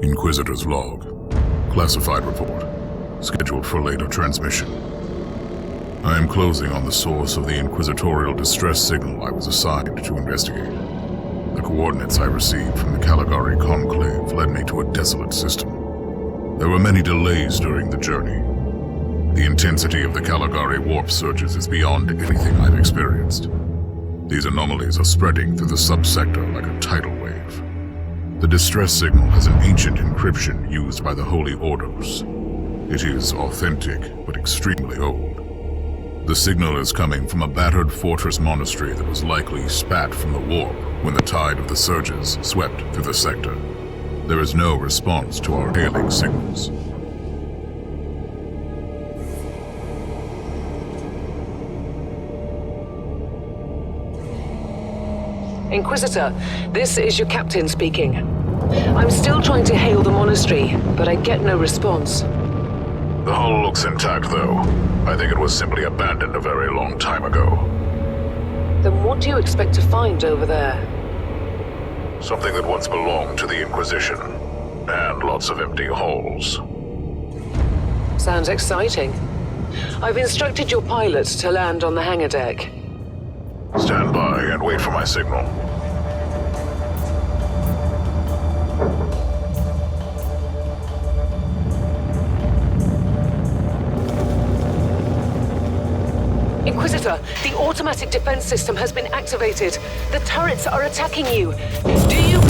Inquisitor's log. Classified report. Scheduled for later transmission. I am closing on the source of the inquisitorial distress signal I was assigned to investigate. The coordinates I received from the Caligari Conclave led me to a desolate system. There were many delays during the journey. The intensity of the Caligari warp surges is beyond anything I've experienced. These anomalies are spreading through the subsector like a tidal wave. The distress signal has an ancient encryption used by the Holy Orders. It is authentic, but extremely old. The signal is coming from a battered fortress monastery that was likely spat from the warp when the tide of the surges swept through the sector. There is no response to our hailing signals. Inquisitor, this is your captain speaking. I'm still trying to hail the monastery, but I get no response. The hull looks intact, though. I think it was simply abandoned a very long time ago. Then what do you expect to find over there? Something that once belonged to the Inquisition, and lots of empty holes. Sounds exciting. I've instructed your pilots to land on the hangar deck. Stand by and wait for my signal. Inquisitor, the automatic defense system has been activated. The turrets are attacking you. Do you...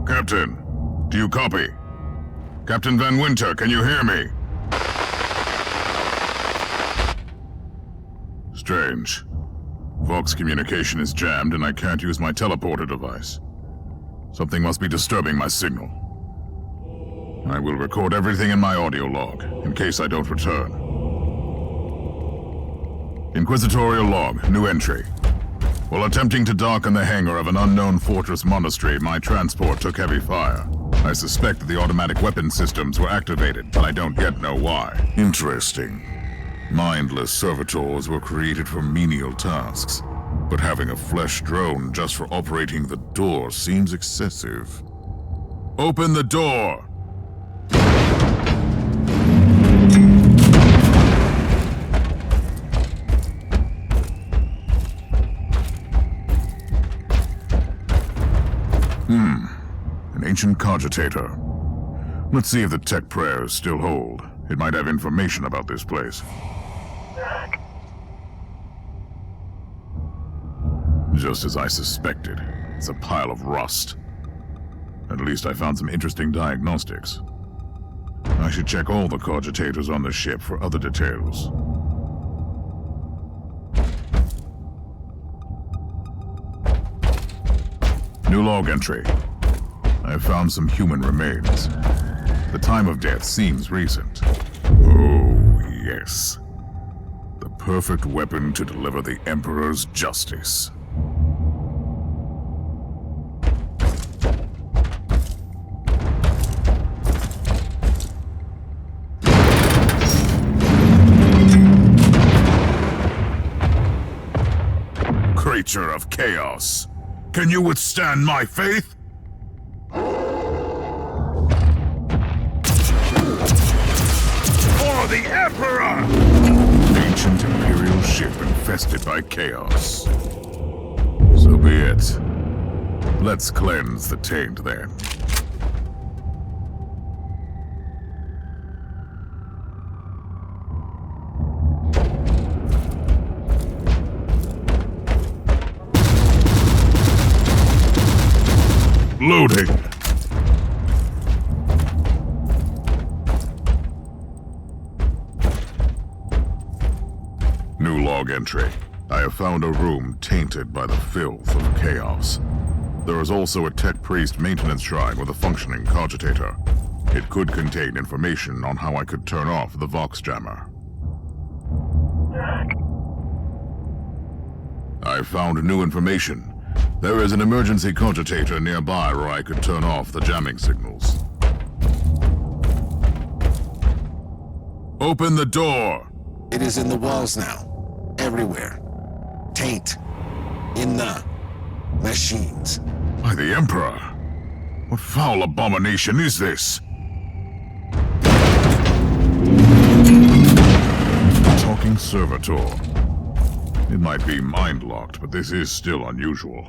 Captain, do you copy? Captain Van Winter, can you hear me? Strange. Vox communication is jammed and I can't use my teleporter device. Something must be disturbing my signal. I will record everything in my audio log, in case I don't return. Inquisitorial log, new entry. While attempting to dock in the hangar of an unknown fortress monastery, my transport took heavy fire. I suspect that the automatic weapon systems were activated, but I don't yet know why. Interesting. Mindless servitors were created for menial tasks, but having a flesh drone just for operating the door seems excessive. Open the door! An ancient cogitator. Let's see if the tech prayers still hold. It might have information about this place. Just as I suspected. It's a pile of rust. At least I found some interesting diagnostics. I should check all the cogitators on the ship for other details. New log entry. I have found some human remains. The time of death seems recent. Oh, yes. The perfect weapon to deliver the Emperor's justice. Creature of chaos. Can you withstand my faith? For the Emperor! Ancient Imperial ship infested by chaos. So be it. Let's cleanse the taint then. Loading! New log entry. I have found a room tainted by the filth of chaos. There is also a tech priest maintenance shrine with a functioning cogitator. It could contain information on how I could turn off the Vox jammer. I found new information. There is an emergency cogitator nearby where I could turn off the jamming signals. Open the door! It is in the walls now. Everywhere. Taint. In the machines. By the Emperor! What foul abomination is this? Talking servitor. It might be mind-locked, but this is still unusual.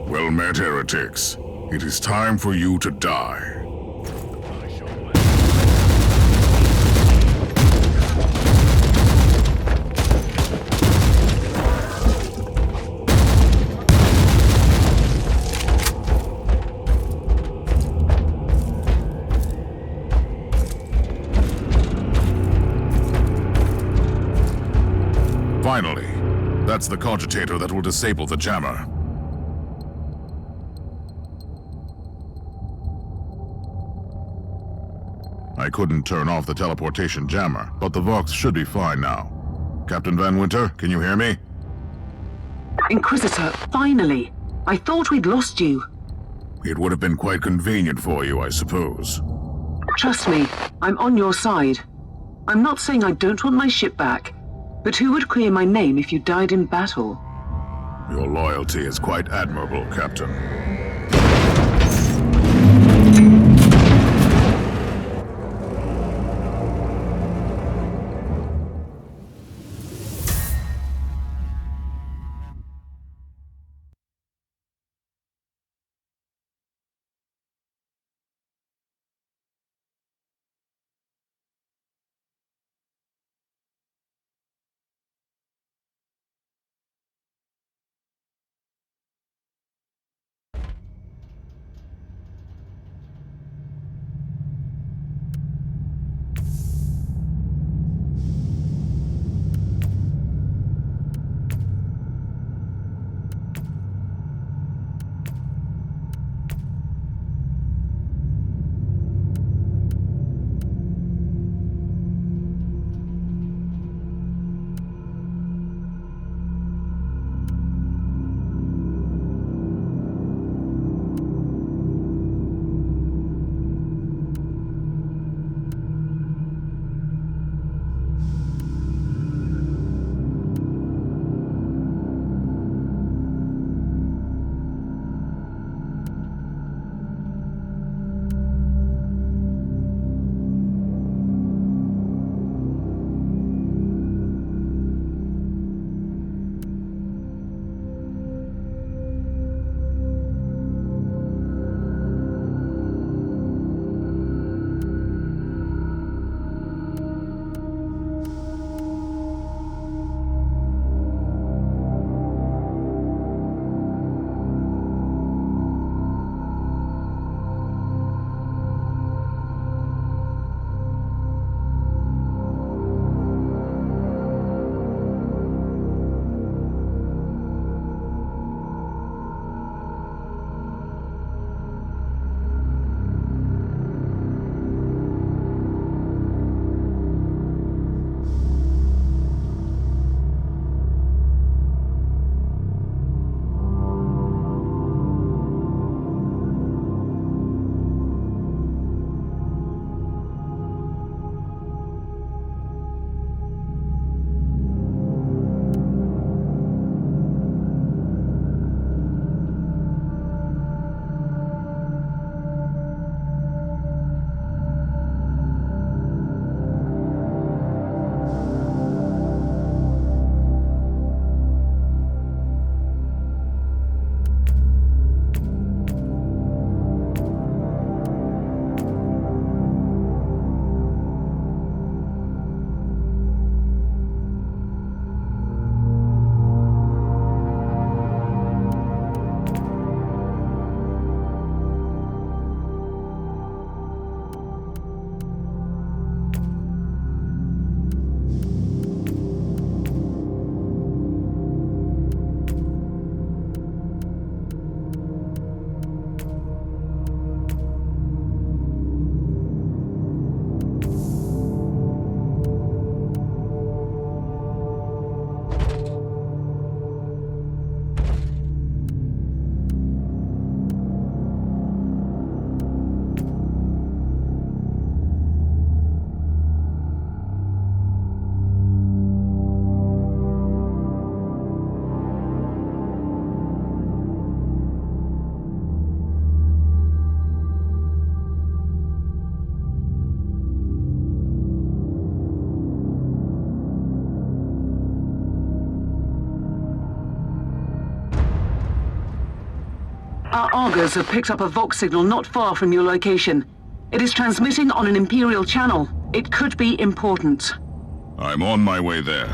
Well met, heretics. It is time for you to die. Finally, that's the cogitator that will disable the jammer. I couldn't turn off the teleportation jammer, but the Vox should be fine now. Captain Van Winter, can you hear me? Inquisitor, finally! I thought we'd lost you. It would have been quite convenient for you, I suppose. Trust me, I'm on your side. I'm not saying I don't want my ship back, but who would clear my name if you died in battle? Your loyalty is quite admirable, Captain. Our augurs have picked up a Vox signal not far from your location. It is transmitting on an Imperial channel. It could be important. I'm on my way there.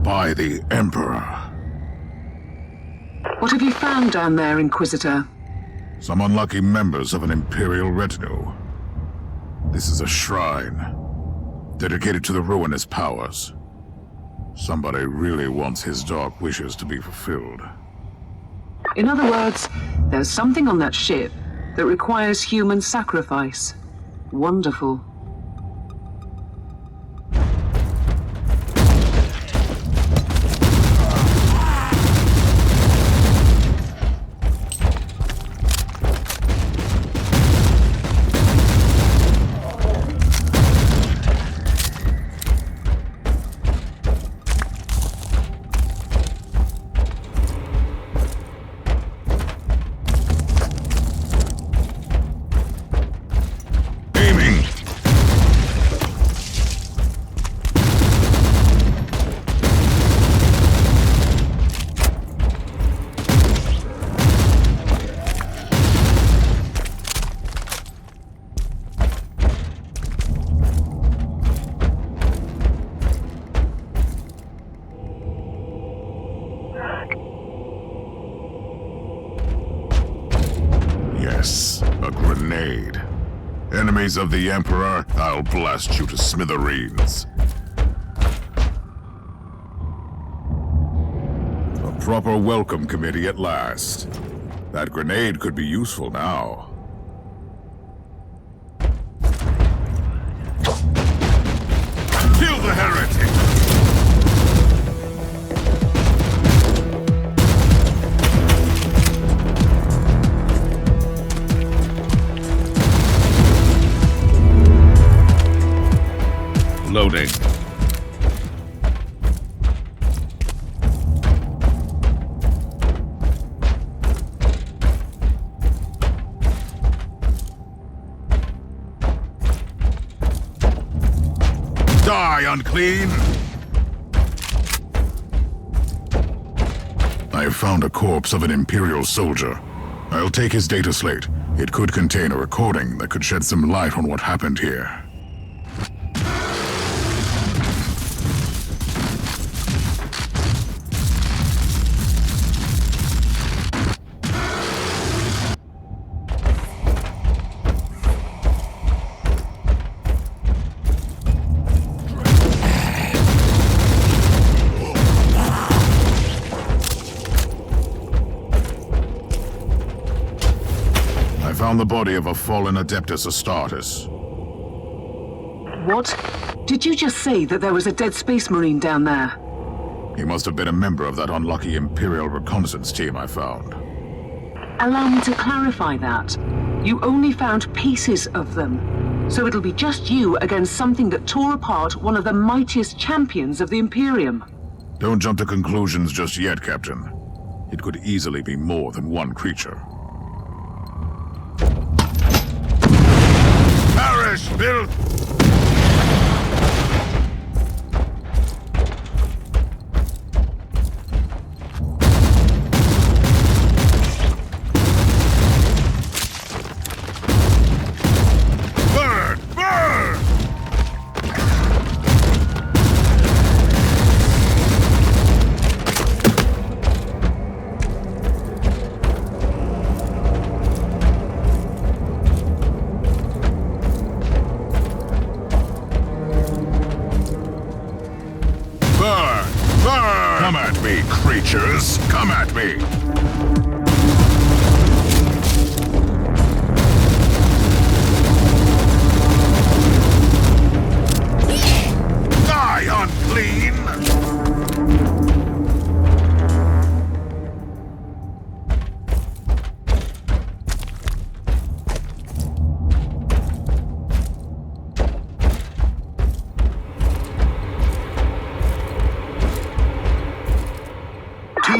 By the Emperor. What have you found down there, Inquisitor? Some unlucky members of an Imperial retinue. This is a shrine, dedicated to the ruinous powers. Somebody really wants his dark wishes to be fulfilled. In other words, there's something on that ship that requires human sacrifice. Wonderful. Yes, a grenade. Enemies of the Emperor, I'll blast you to smithereens. A proper welcome committee at last. That grenade could be useful now. Kill the heretic! Loading. Die, unclean! I have found a corpse of an Imperial soldier. I'll take his data slate. It could contain a recording that could shed some light on what happened here. I found the body of a fallen Adeptus Astartes. What? Did you just say that there was a dead Space Marine down there? He must have been a member of that unlucky Imperial reconnaissance team I found. Allow me to clarify that. You only found pieces of them. So it'll be just you against something that tore apart one of the mightiest champions of the Imperium. Don't jump to conclusions just yet, Captain. It could easily be more than one creature. Perish, filth! Burn! Burn! Burn! Burn! Come at me, creatures! Come at me!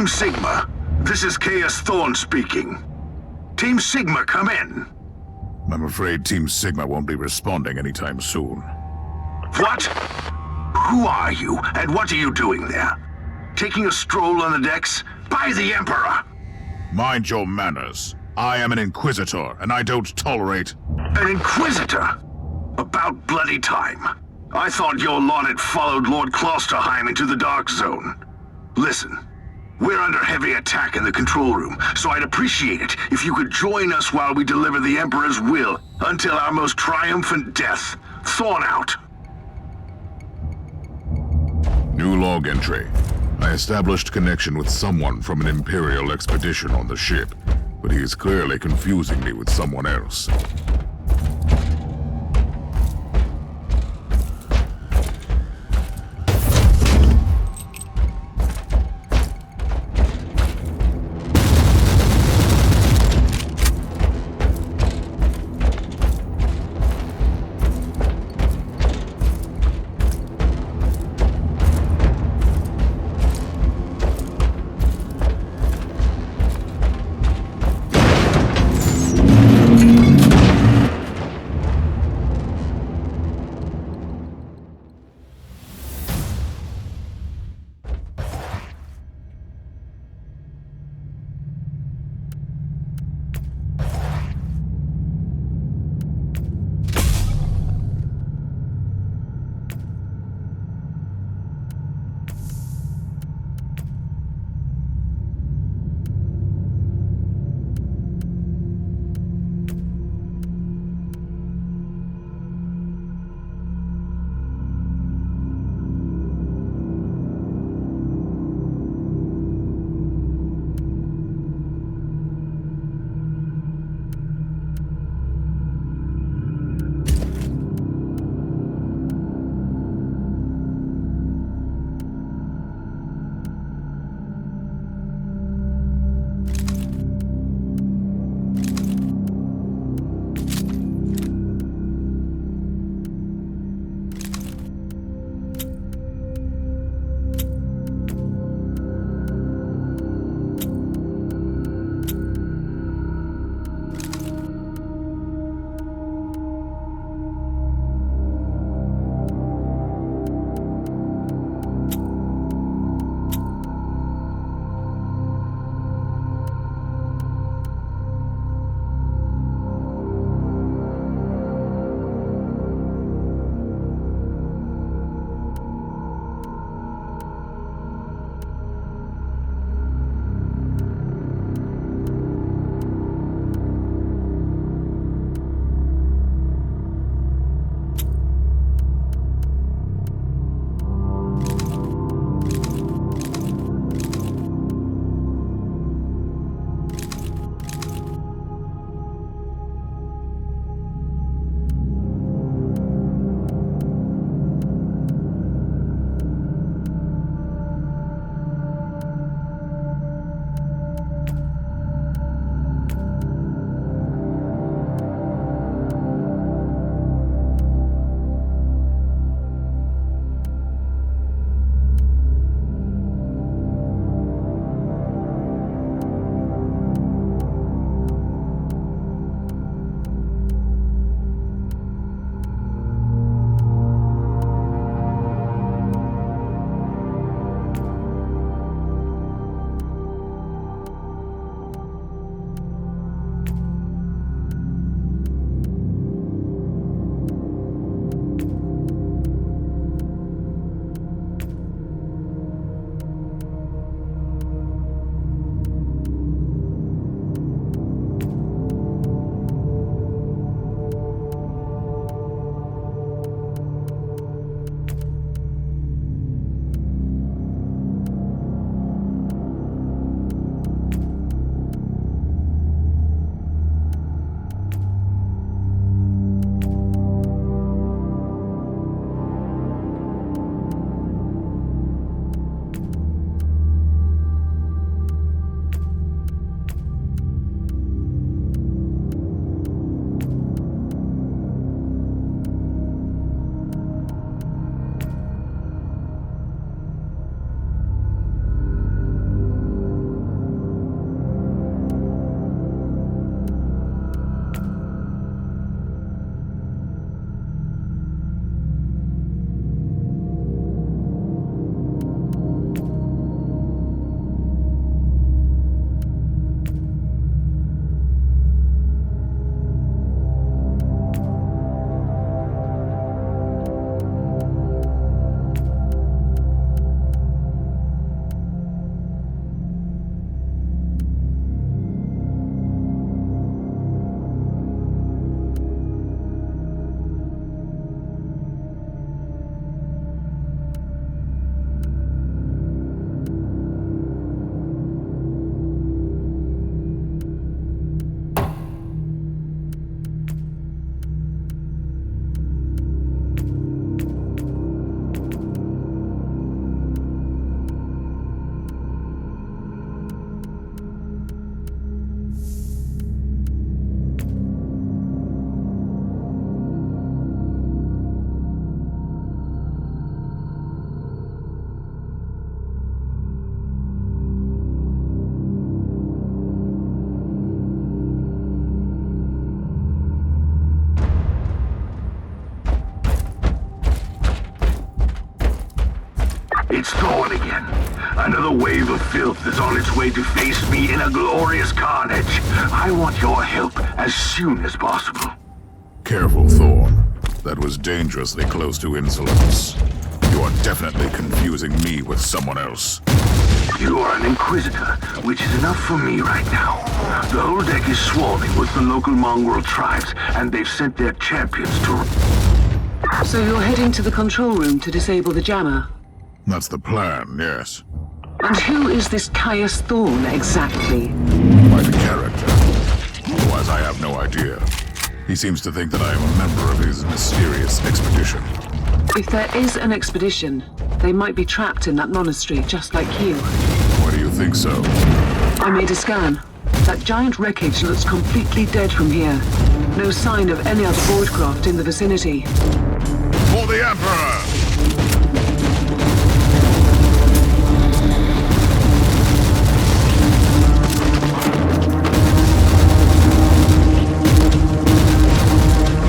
Team Sigma, this is Chaos Thorn speaking. Team Sigma, come in. I'm afraid Team Sigma won't be responding anytime soon. What? Who are you, and what are you doing there? Taking a stroll on the decks? By the Emperor! Mind your manners. I am an Inquisitor, and I don't tolerate... An Inquisitor? About bloody time. I thought your lot had followed Lord Klosterheim into the Dark Zone. Listen, we're under heavy attack in the control room, so I'd appreciate it if you could join us while we deliver the Emperor's will until our most triumphant death. Thorn out. New log entry. I established connection with someone from an Imperial expedition on the ship, but he is clearly confusing me with someone else. the wave of filth is on its way to face me in a glorious carnage. I want your help as soon as possible. Careful, Thorn. That was dangerously close to insolence. You are definitely confusing me with someone else. You are an Inquisitor, which is enough for me right now. The whole deck is swarming with the local mongrel tribes, and they've sent their champions to... So you're heading to the control room to disable the jammer? That's the plan, yes. And who is this Caius Thorn exactly? Quite a character. Otherwise, I have no idea. He seems to think that I am a member of his mysterious expedition. If there is an expedition, they might be trapped in that monastery, just like you. Why do you think so? I made a scan. That giant wreckage looks completely dead from here. No sign of any other boardcraft in the vicinity. For the Emperor!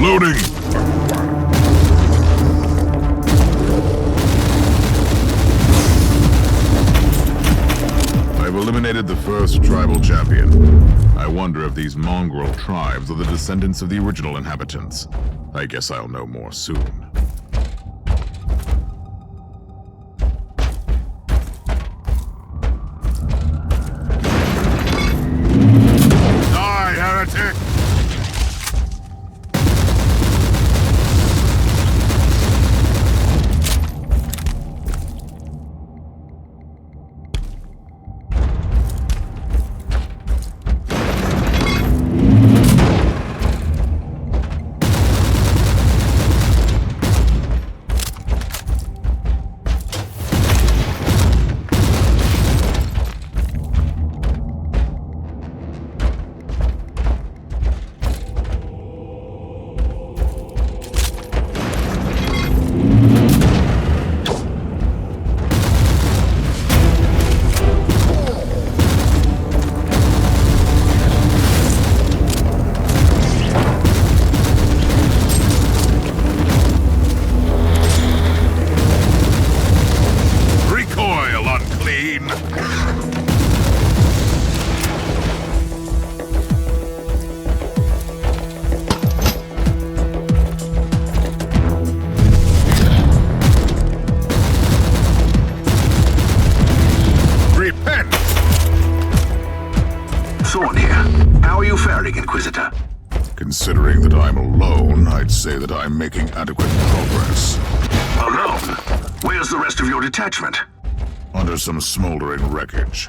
Loading! I've eliminated the first tribal champion. I wonder if these mongrel tribes are the descendants of the original inhabitants. I guess I'll know more soon. Die, heretic! Inquisitor. Considering that I'm alone, I'd say that I'm making adequate progress. Alone? Where's the rest of your detachment? Under some smoldering wreckage.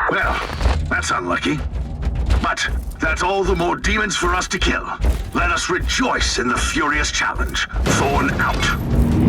Well, that's unlucky. But that's all the more demons for us to kill. Let us rejoice in the furious challenge. Thorn out.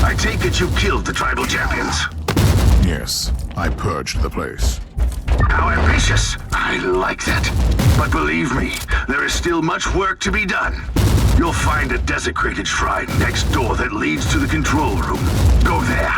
I take it you killed the tribal champions? Yes, I purged the place. How ambitious. I like that. But believe me, there is still much work to be done. You'll find a desecrated shrine next door that leads to the control room. Go there.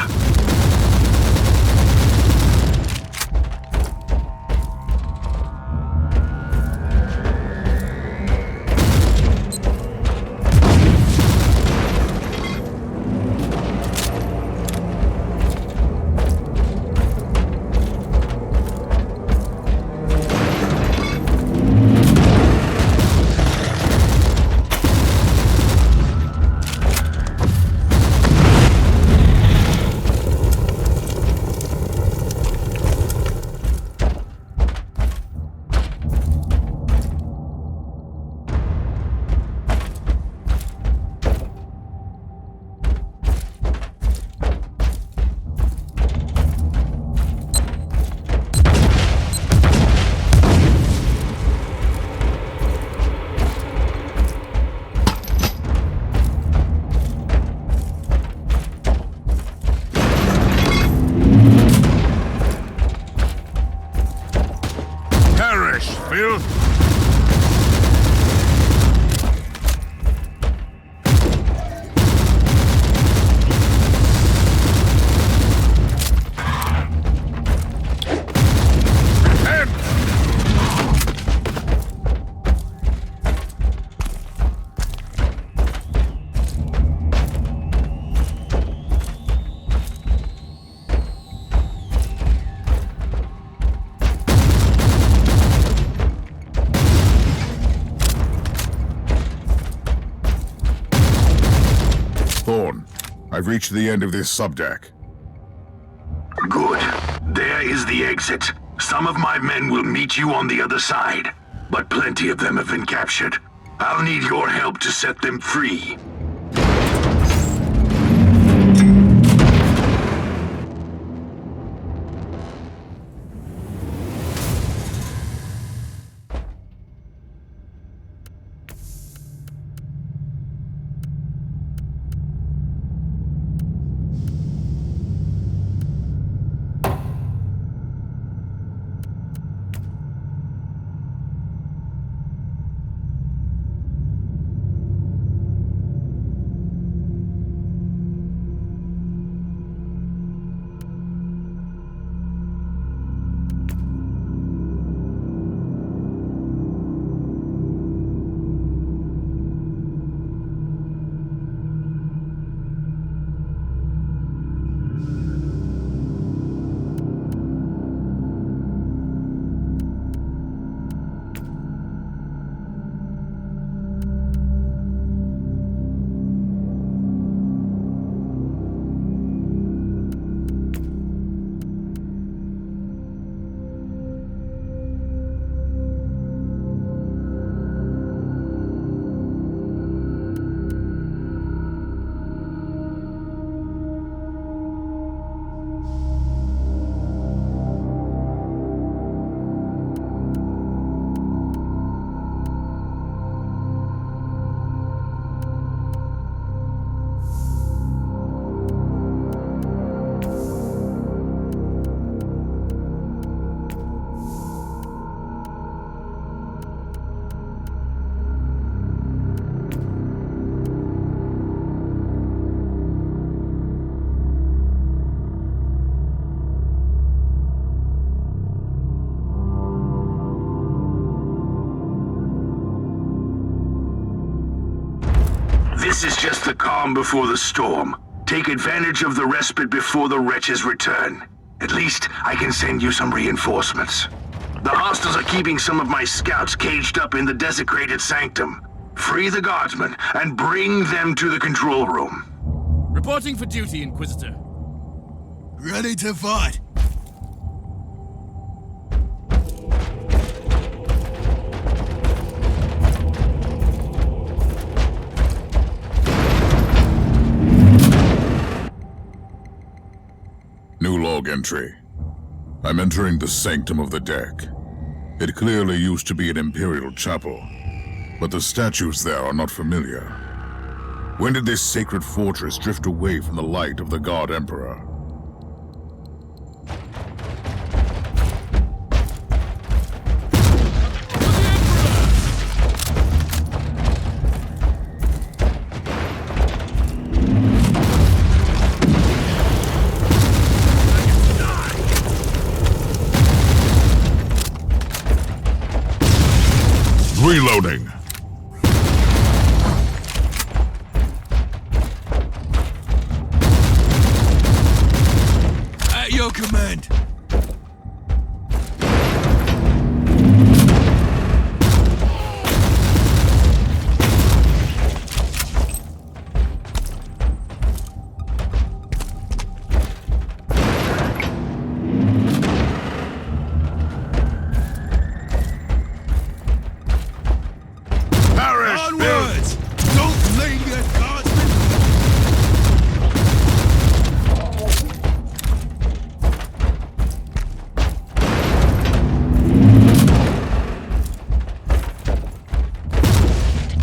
I've reached the end of this subdeck. Good. There is the exit. Some of my men will meet you on the other side, but plenty of them have been captured. I'll need your help to set them free. This is just the calm before the storm. Take advantage of the respite before the wretches return. At least, I can send you some reinforcements. The hostiles are keeping some of my scouts caged up in the desecrated sanctum. Free the guardsmen and bring them to the control room. Reporting for duty, Inquisitor. Ready to fight. New log entry. I'm entering the sanctum of the deck. It clearly used to be an imperial chapel, but the statues there are not familiar. When did this sacred fortress drift away from the light of the God Emperor? Reloading. At your command. Onwards! Don't linger, guardsmen!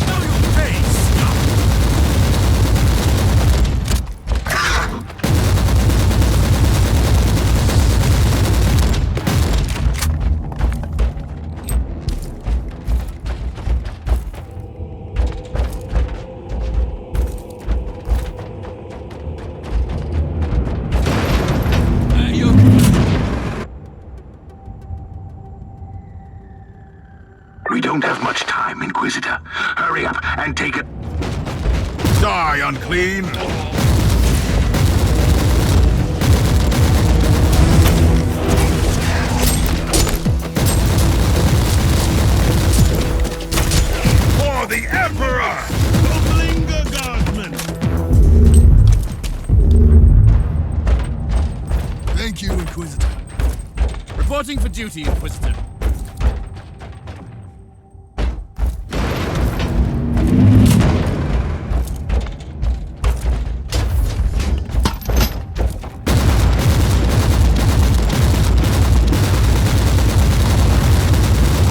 Know your face! At your command. We don't have much time, Inquisitor. Hurry up and take it. Die, unclean! For the Emperor! Don't linger, guardsmen! Reporting for duty, Inquisitor.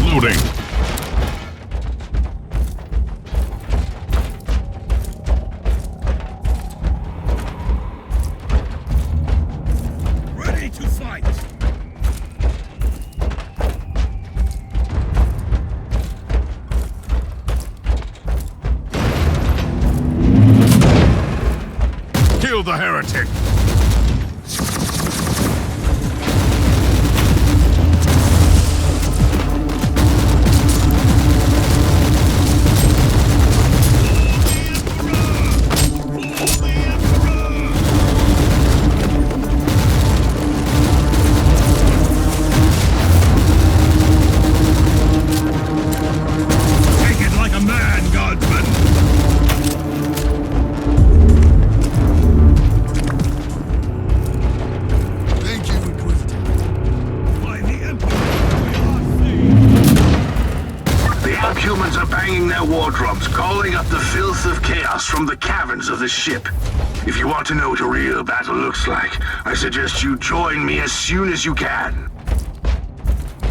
Loading. Ready to fight! Kill the heretic! Take it like a man, Guardsman! Thank you, Inquisitor. By the Emperor, we are saved! The Abhumans are banging their war drums, calling up the filth of chaos from the caverns of the ship. If you want to know what a real battle looks like, I suggest you join me as soon as you can.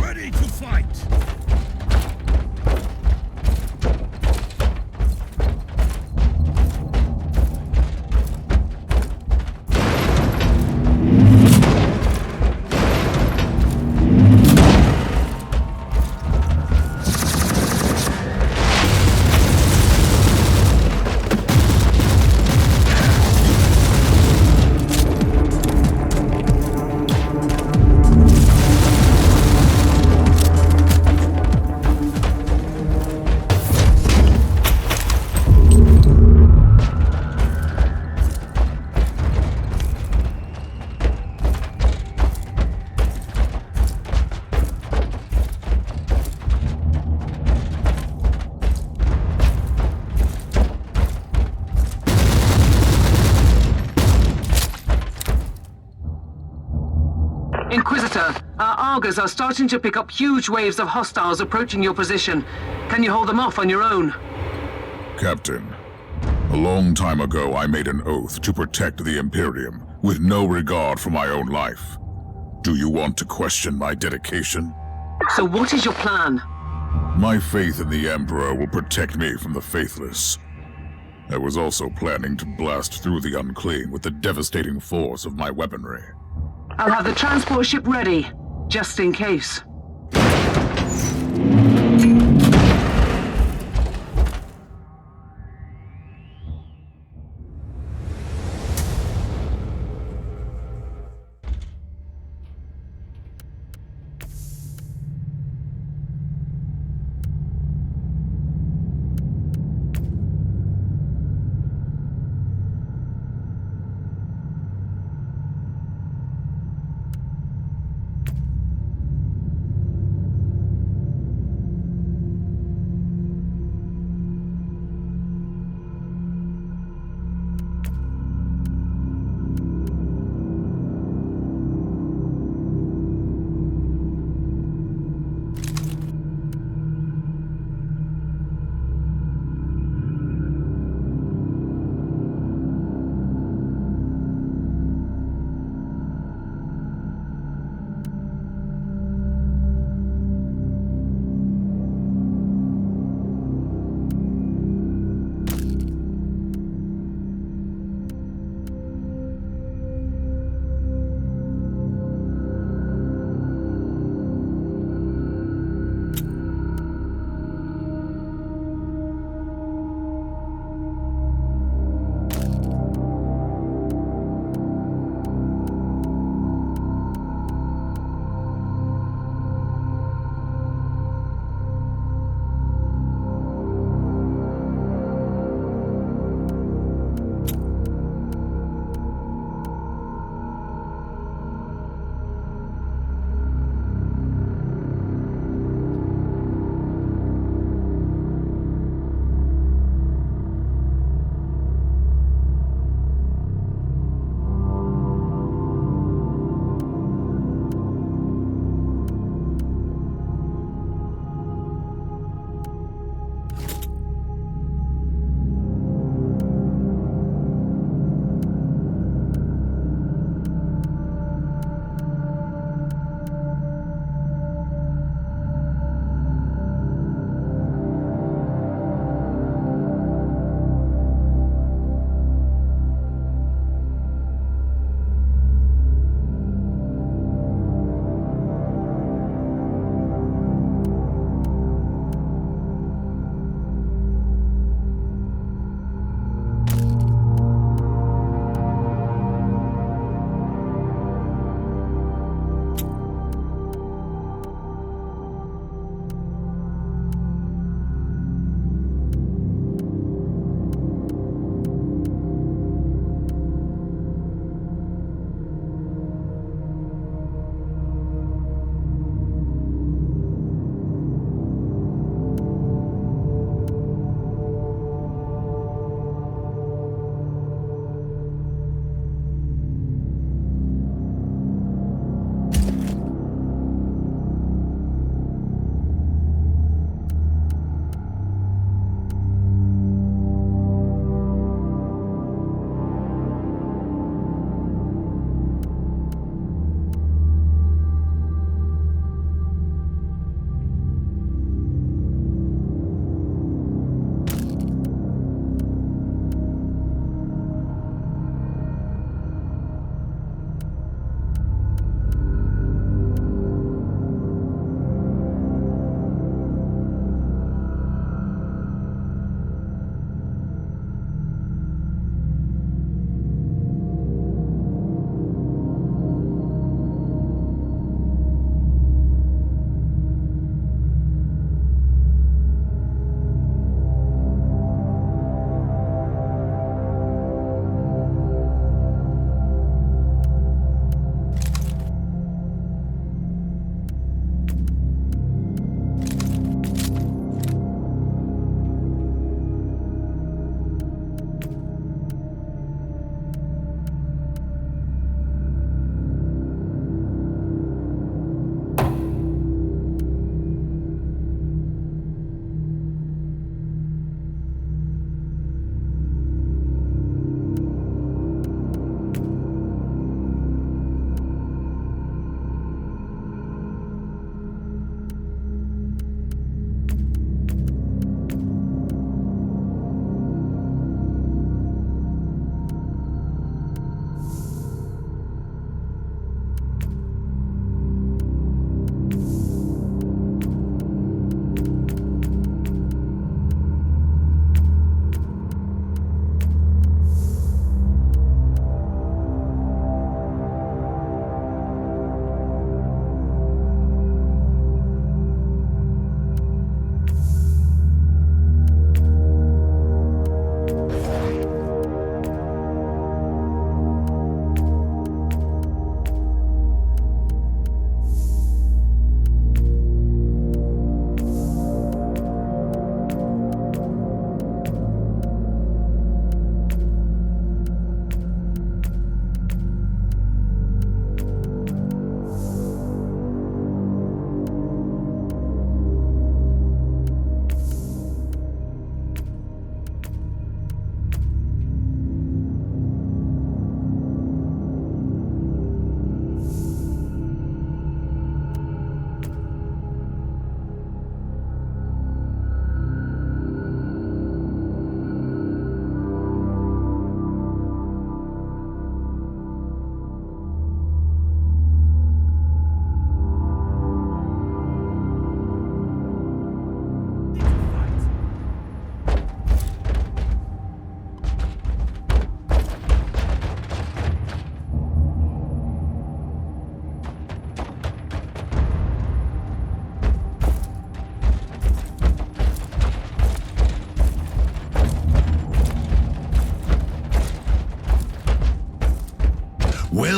Ready to fight! Inquisitor, our Argos are starting to pick up huge waves of hostiles approaching your position. Can you hold them off on your own? Captain, a long time ago I made an oath to protect the Imperium with no regard for my own life. Do you want to question my dedication? So what is your plan? My faith in the Emperor will protect me from the faithless. I was also planning to blast through the unclean with the devastating force of my weaponry. I'll have the transport ship ready, just in case.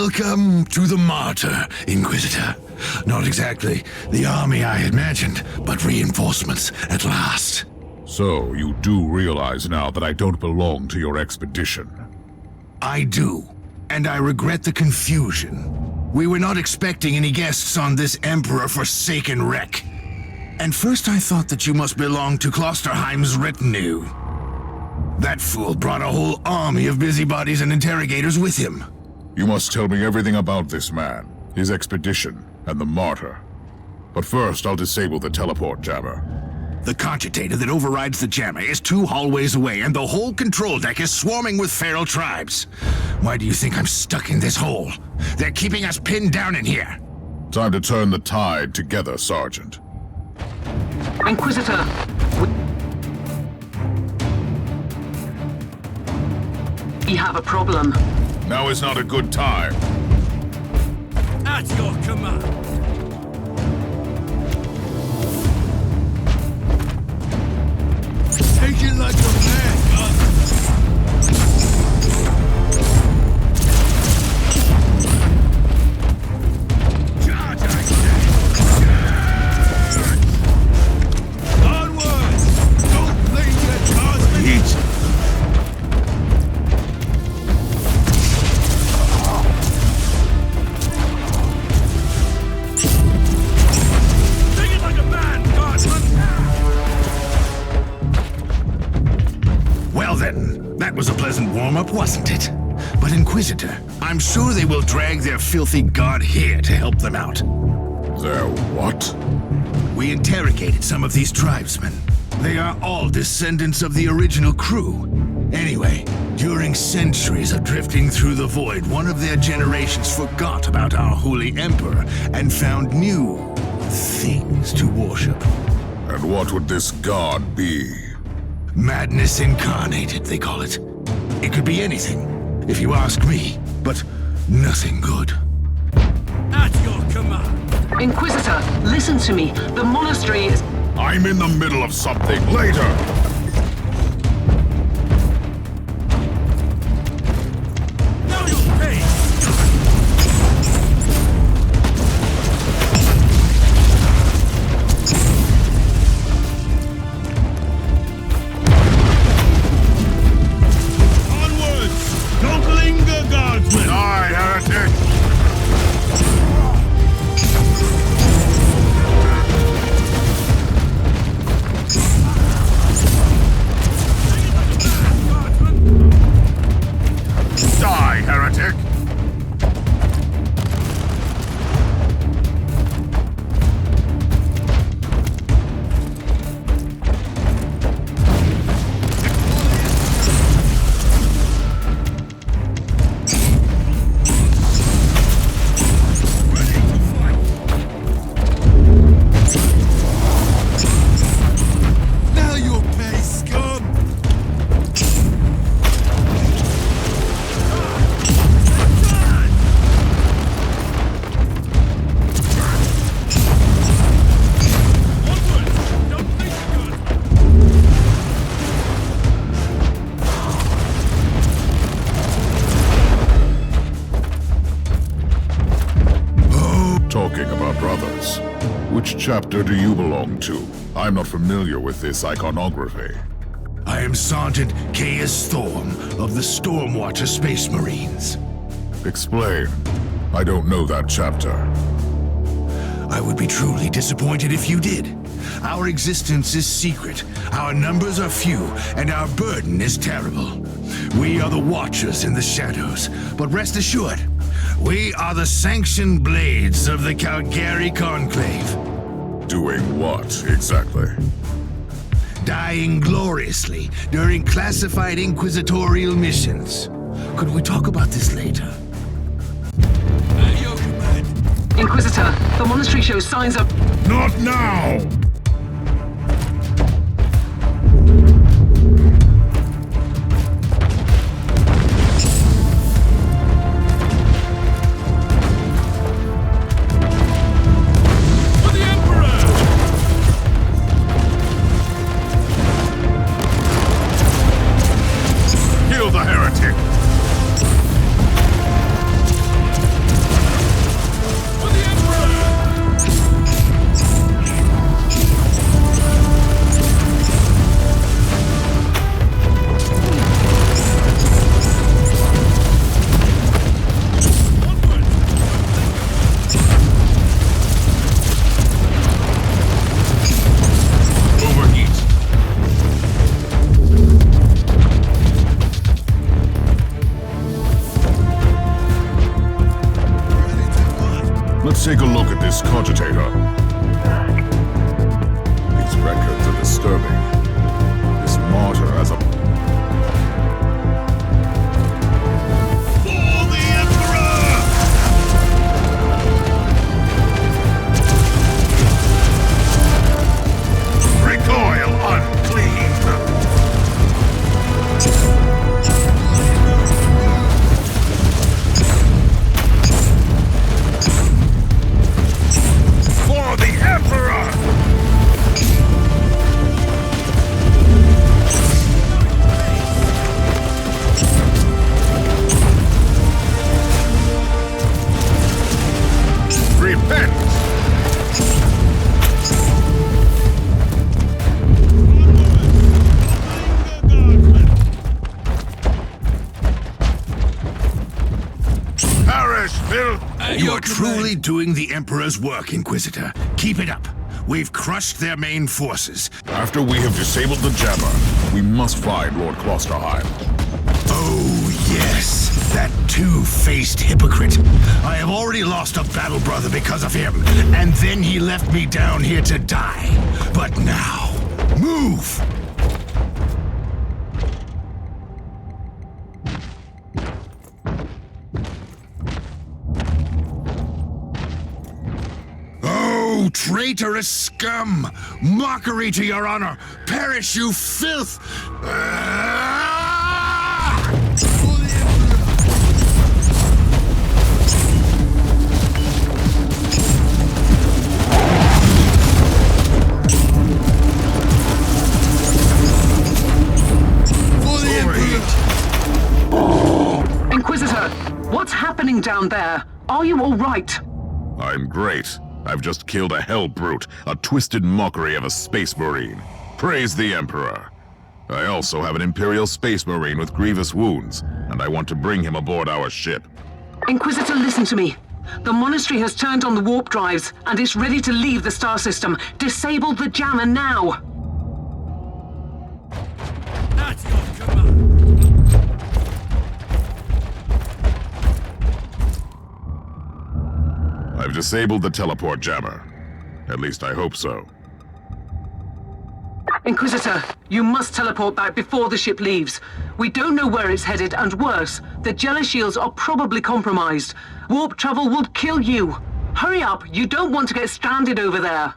Welcome to the Martyr, Inquisitor. Not exactly the army I imagined, but reinforcements at last. So, you do realize now that I don't belong to your expedition? I do, and I regret the confusion. We were not expecting any guests on this Emperor-forsaken wreck. And first I thought that you must belong to Klosterheim's retinue. That fool brought a whole army of busybodies and interrogators with him. You must tell me everything about this man, his expedition, and the Martyr. But first, I'll disable the teleport jammer. The cogitator that overrides the jammer is 2 hallways away, and the whole control deck is swarming with feral tribes. Why do you think I'm stuck in this hole? They're keeping us pinned down in here. Time to turn the tide together, Sergeant. Inquisitor, we have a problem. Now is not a good time. At your command. Take it like a man, Charge, I say. Onward! Don't blame your cosmic. Eat. Take it like a man, guardsman. Well then, that was a pleasant warm-up, wasn't it? But Inquisitor, I'm sure they will drag their filthy god here to help them out. There what? We interrogated some of these tribesmen. They are all descendants of the original crew. Anyway, during centuries of drifting through the void, one of their generations forgot about our holy emperor and found new things to worship. And what would this god be? Madness incarnated, they call it. It could be anything, if you ask me, but nothing good. At your command. Inquisitor, listen to me. The monastery is... I'm in the middle of something. Later! Now you'll pay. Onwards! Don't linger, guardsmen! Die, heretic! Die, heretic! Now you'll pay, scum! Talking about brothers, which chapter do you belong to? I'm not familiar with this iconography. I am Sergeant Caius Thorm of the Stormwatcher Space Marines. Explain. I don't know that chapter. I would be truly disappointed if you did. Our existence is secret, our numbers are few, and our burden is terrible. We are the Watchers in the shadows, but rest assured, we are the sanctioned blades of the Calgary Conclave. Doing what, exactly? Dying gloriously during classified inquisitorial missions. Could we talk about this later? At your command. Inquisitor, the monastery shows signs of... Not now! For the Emperor! Kill the heretic! Let's take a look at this cogitator. These records are disturbing. This martyr has a... For the Emperor! Recoil unclean! For the Emperor! Repent! Perish, filth! You are truly doing the Emperor's work, Inquisitor. Keep it up. We've crushed their main forces. After we have disabled the jammer, we must find Lord Klosterheim. Oh, yes. That two-faced hypocrite. I have already lost a battle brother because of him, and then he left me down here to die. But now, move! Oh, traitorous scum! Mockery to your honor! Perish, you filth! Inquisitor, what's happening down there? Are you all right? I'm great. I've just killed a hell brute, a twisted mockery of a space marine. Praise the Emperor. I also have an Imperial space marine with grievous wounds, and I want to bring him aboard our ship. Inquisitor, listen to me. The monastery has turned on the warp drives, and is ready to leave the star system. Disable the jammer now! At your command! I've disabled the teleport jammer. At least I hope so. Inquisitor, you must teleport back before the ship leaves. We don't know where it's headed, and worse, the Jella shields are probably compromised. Warp travel would kill you. Hurry up, you don't want to get stranded over there.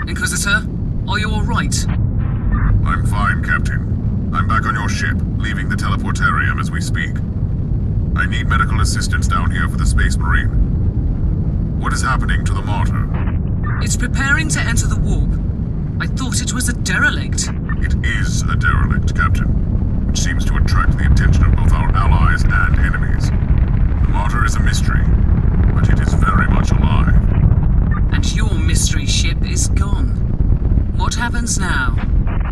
Inquisitor, are you all right? I'm fine, Captain. I'm back on your ship, leaving the teleportarium as we speak. I need medical assistance down here for the Space Marine. What is happening to the Martyr? It's preparing to enter the warp. I thought it was a derelict. It is a derelict, Captain, which seems to attract the attention of both our allies and enemies. The Martyr is a mystery, but it is very much alive. And your mystery ship is gone. What happens now?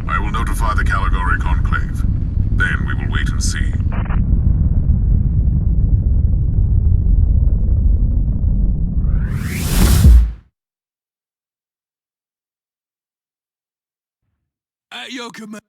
I will notify the Caligari Conclave. Then we will wait and see. At your command!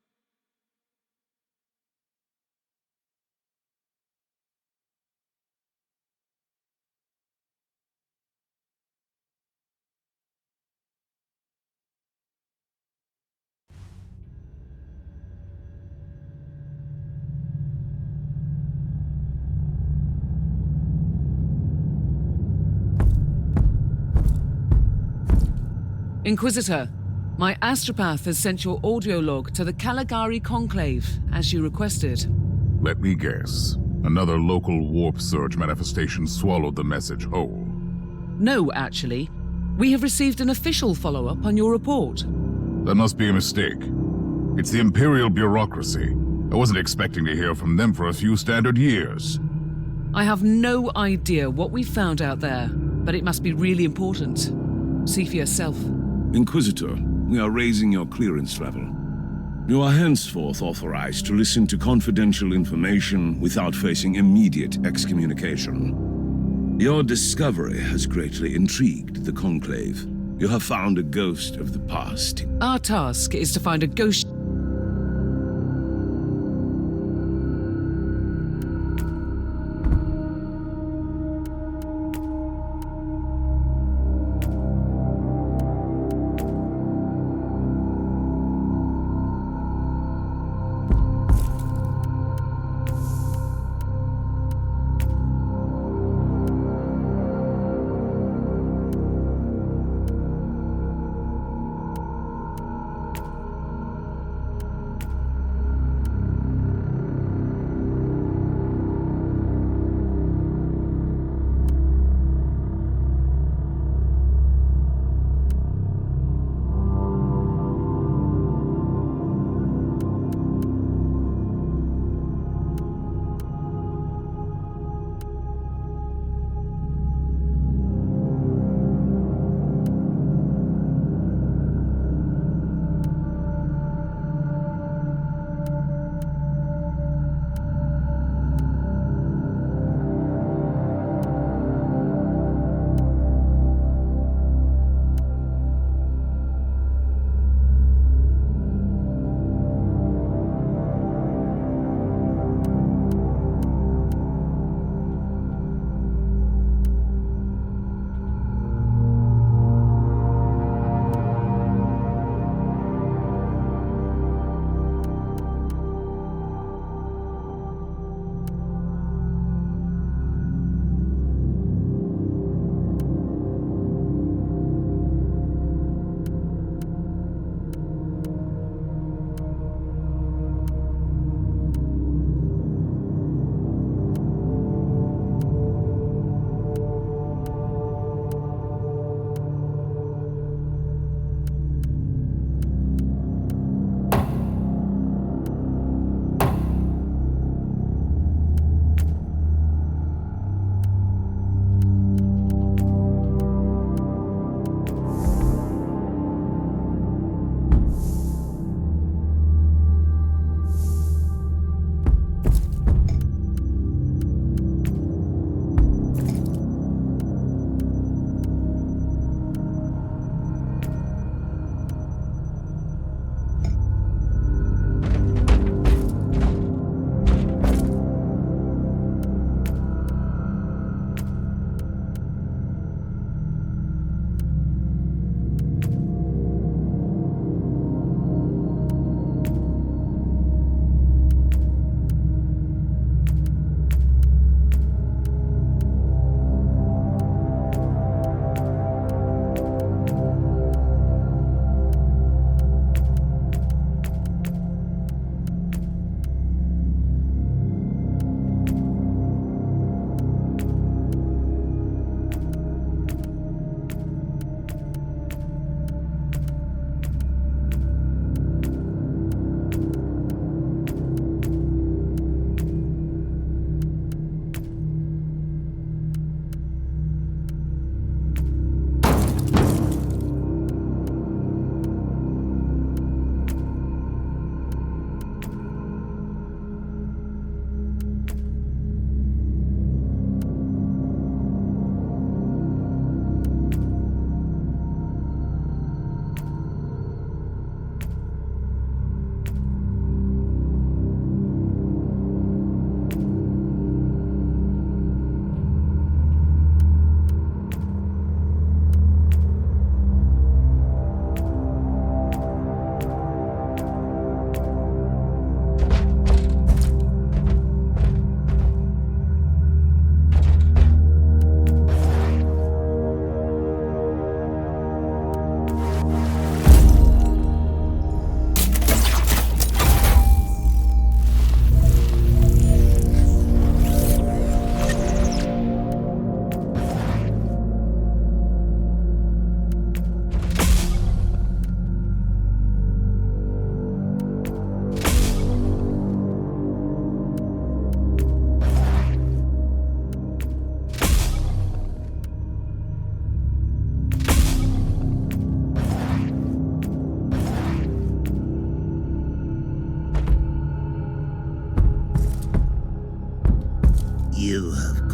Inquisitor, my astropath has sent your audio log to the Caligari Conclave, as you requested. Let me guess. Another local warp surge manifestation swallowed the message whole. No, actually. We have received an official follow-up on your report. That must be a mistake. It's the Imperial bureaucracy. I wasn't expecting to hear from them for a few standard years. I have no idea what we found out there, but it must be really important. See for yourself. Inquisitor, we are raising your clearance level. You are henceforth authorized to listen to confidential information without facing immediate excommunication. Your discovery has greatly intrigued the Conclave. You have found a ghost of the past. Our task is to find a ghost.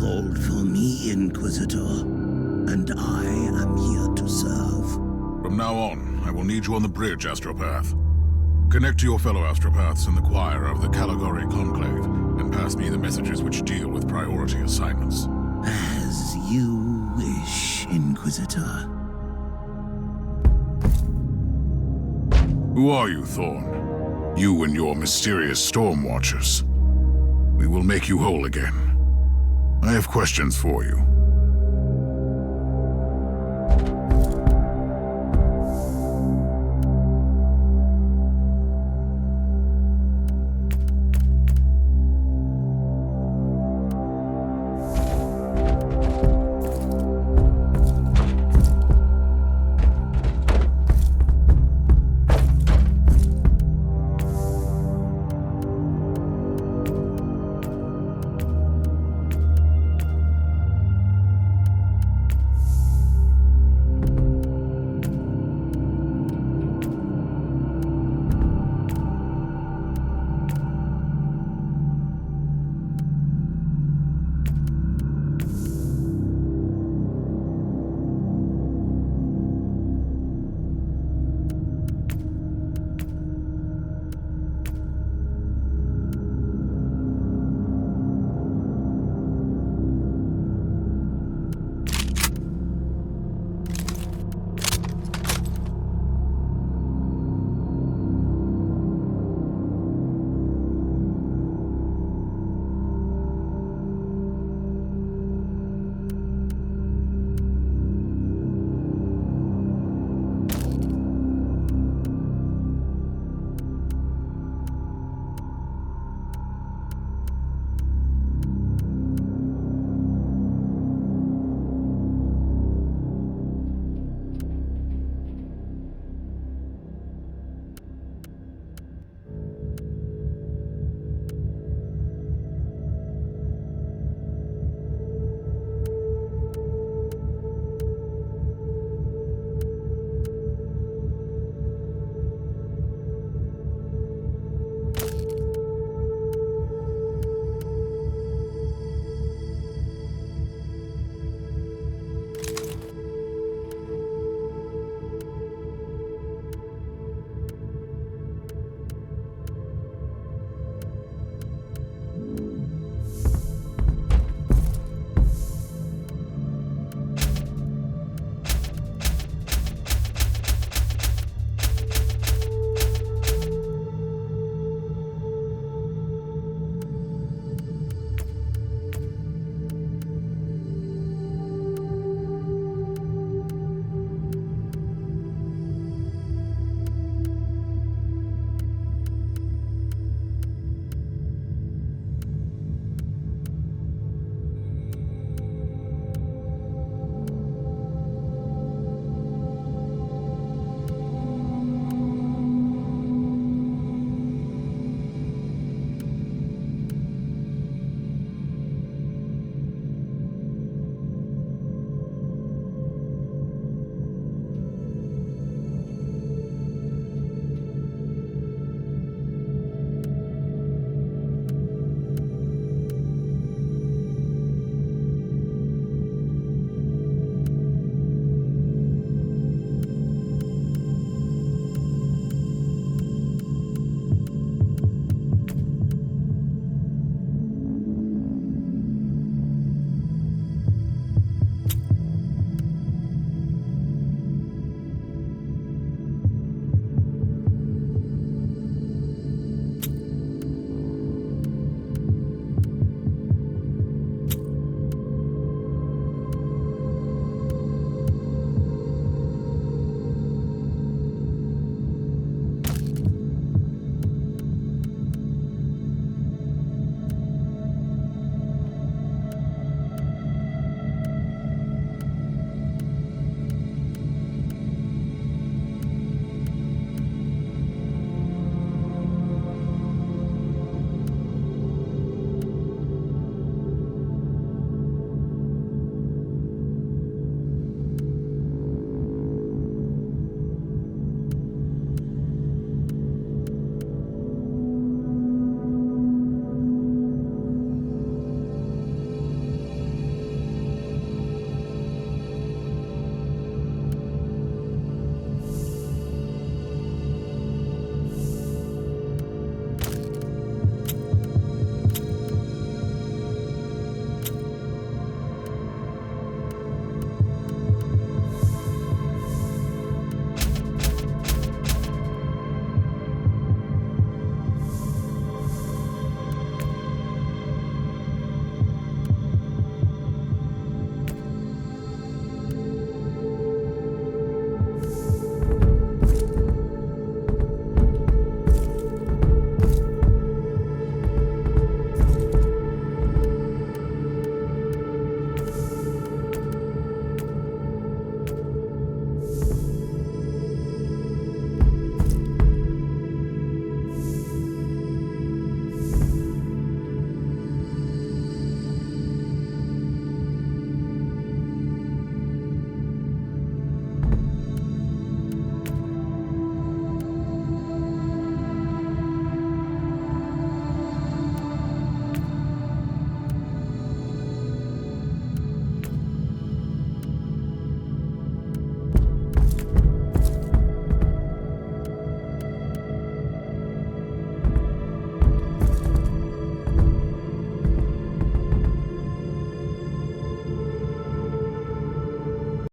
called for me, Inquisitor, and I am here to serve. From now on, I will need you on the bridge, Astropath. Connect to your fellow Astropaths in the choir of the Caligari Conclave, and pass me the messages which deal with priority assignments. As you wish, Inquisitor. Who are you, Thorn? You and your mysterious Storm Watchers. We will make you whole again. I have questions for you.